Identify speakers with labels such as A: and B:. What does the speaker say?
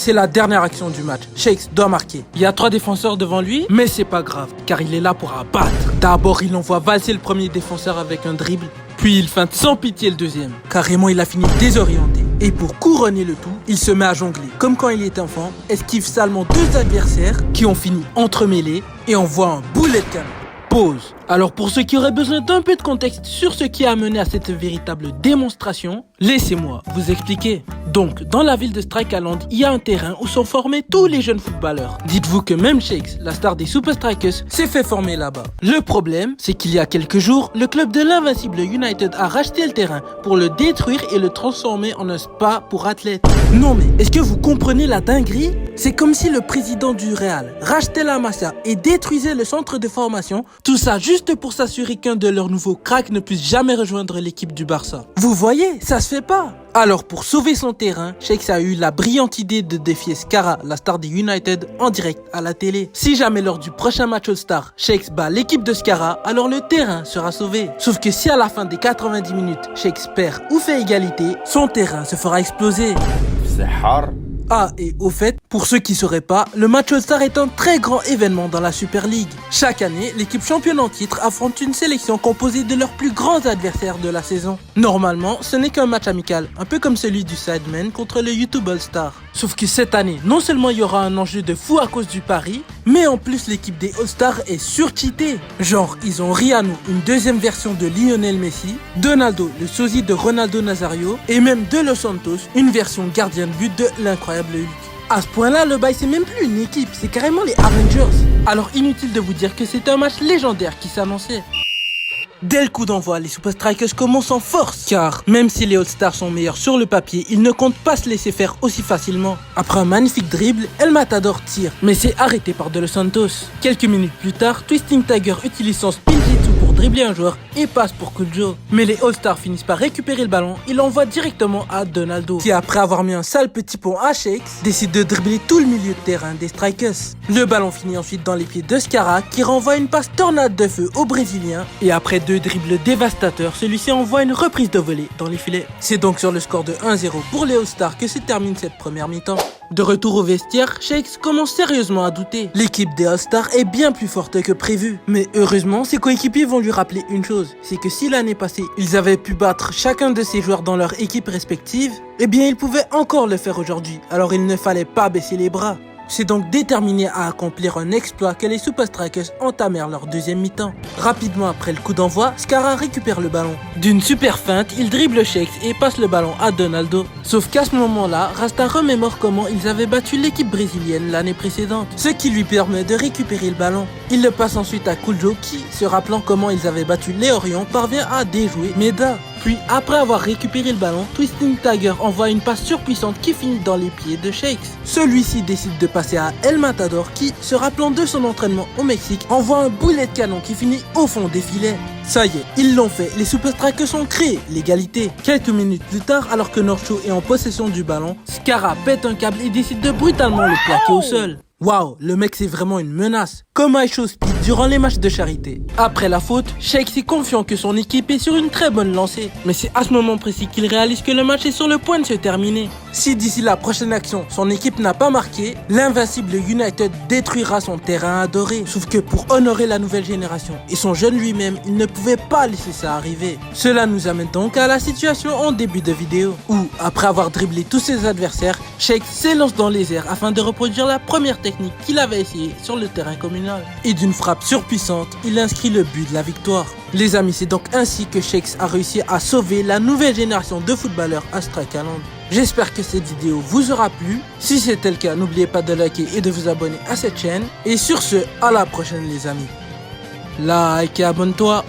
A: C'est la dernière action du match. Shakes doit marquer. Il y a 3 défenseurs devant lui, mais c'est pas grave, car il est là pour abattre. D'abord, il envoie valser le premier défenseur avec un dribble, puis il feinte sans pitié le deuxième. Carrément, il a fini désorienté. Et pour couronner le tout, il se met à jongler. Comme quand il est enfant, esquive salement 2 adversaires qui ont fini entremêlés et envoie un boulet de canon. Pause. Alors pour ceux qui auraient besoin d'un peu de contexte sur ce qui a mené à cette véritable démonstration, laissez-moi vous expliquer. Donc, dans la ville de Strike Island, il y a un terrain où sont formés tous les jeunes footballeurs. Dites-vous que même Shakes, la star des Super Strikers, s'est fait former là-bas. Le problème, c'est qu'il y a quelques jours, le club de l'Invincible United a racheté le terrain pour le détruire et le transformer en un spa pour athlètes. Non mais, est-ce que vous comprenez la dinguerie? C'est comme si le président du Real rachetait la Masia et détruisait le centre de formation, tout ça juste pour s'assurer qu'un de leurs nouveaux cracks ne puisse jamais rejoindre l'équipe du Barça. Vous voyez, ça se fait pas. Alors pour sauver son terrain, Shakes a eu la brillante idée de défier Scarra, la star des United, en direct à la télé. Si jamais lors du prochain match All-Star, Shakes bat l'équipe de Scarra, alors le terrain sera sauvé. Sauf que si à la fin des 90 minutes, Shakes perd ou fait égalité, son terrain se fera exploser.
B: C'est hard.
A: Ah, et au fait, pour ceux qui sauraient pas, le match All-Star est un très grand événement dans la Super League. Chaque année, l'équipe championne en titre affronte une sélection composée de leurs plus grands adversaires de la saison. Normalement, ce n'est qu'un match amical, un peu comme celui du Sidemen contre le YouTube All-Star. Sauf que cette année, non seulement il y aura un enjeu de fou à cause du pari, mais en plus l'équipe des All-Stars est surcheatée. Genre, ils ont Rihanna, une deuxième version de Lionel Messi, Donaldo, le sosie de Ronaldo Nazario, et même De Los Santos, une version gardien de but de l'incroyable Hulk. À ce point-là, le bail c'est même plus une équipe, c'est carrément les Avengers. Alors inutile de vous dire que c'est un match légendaire qui s'annonçait. Dès le coup d'envoi, les Super Strikers commencent en force, car même si les All-Stars sont meilleurs sur le papier, ils ne comptent pas se laisser faire aussi facilement. Après un magnifique dribble, El Matador tire, mais c'est arrêté par De Los Santos. Quelques minutes plus tard, Twisting Tiger utilise son spin-jitsu pour dribbler un joueur et passe pour Cool Joe. Mais les All-Stars finissent par récupérer le ballon, il l'envoie directement à Donaldo, qui après avoir mis un sale petit pont à Shakes, décide de dribbler tout le milieu de terrain des Strikers. Le ballon finit ensuite dans les pieds de Scarra, qui renvoie une passe tornade de feu au Brésilien, et après 2 dribbles dévastateurs, celui-ci envoie une reprise de volée dans les filets. C'est donc sur le score de 1-0 pour les All-Stars que se termine cette première mi-temps. De retour au vestiaire, Shakes commence sérieusement à douter. L'équipe des All-Stars est bien plus forte que prévu. Mais heureusement, ses coéquipiers vont lui rappeler une chose, c'est que si l'année passée, ils avaient pu battre chacun de ses joueurs dans leur équipe respective, eh bien ils pouvaient encore le faire aujourd'hui. Alors il ne fallait pas baisser les bras. C'est donc déterminé à accomplir un exploit que les Super Strikers entamèrent leur deuxième mi-temps. Rapidement après le coup d'envoi, Scarra récupère le ballon. D'une super feinte, il dribble Shakes et passe le ballon à Donaldo. Sauf qu'à ce moment-là, Rasta remémore comment ils avaient battu l'équipe brésilienne l'année précédente, ce qui lui permet de récupérer le ballon. Il le passe ensuite à Cool Joe qui, se rappelant comment ils avaient battu les Orions, parvient à déjouer Meda. Puis, après avoir récupéré le ballon, Twisting Tiger envoie une passe surpuissante qui finit dans les pieds de Shakes. Celui-ci décide de passer à El Matador qui, se rappelant de son entraînement au Mexique, envoie un boulet de canon qui finit au fond des filets. Ça y est, ils l'ont fait, les Super Strikers ont créé l'égalité. Quelques minutes plus tard, alors que North Shore est en possession du ballon, Scarra pète un câble et décide de brutalement le plaquer au sol. Waouh, le mec c'est vraiment une menace, comme I Show Speed durant les matchs de charité. Après la faute, Shakes est confiant que son équipe est sur une très bonne lancée. Mais c'est à ce moment précis qu'il réalise que le match est sur le point de se terminer. Si d'ici la prochaine action, son équipe n'a pas marqué, l'Invincible United détruira son terrain adoré. Sauf que pour honorer la nouvelle génération et son jeune lui-même, il ne pouvait pas laisser ça arriver. Cela nous amène donc à la situation en début de vidéo, où, après avoir dribblé tous ses adversaires, Shakes s'élance dans les airs afin de reproduire la première technique qu'il avait essayé sur le terrain communal. Et d'une frappe surpuissante, il inscrit le but de la victoire. Les amis, c'est donc ainsi que Shakes a réussi à sauver la nouvelle génération de footballeurs à Strike Island. J'espère que cette vidéo vous aura plu. Si c'était le cas, n'oubliez pas de liker et de vous abonner à cette chaîne. Et sur ce, à la prochaine les amis. Like et abonne-toi.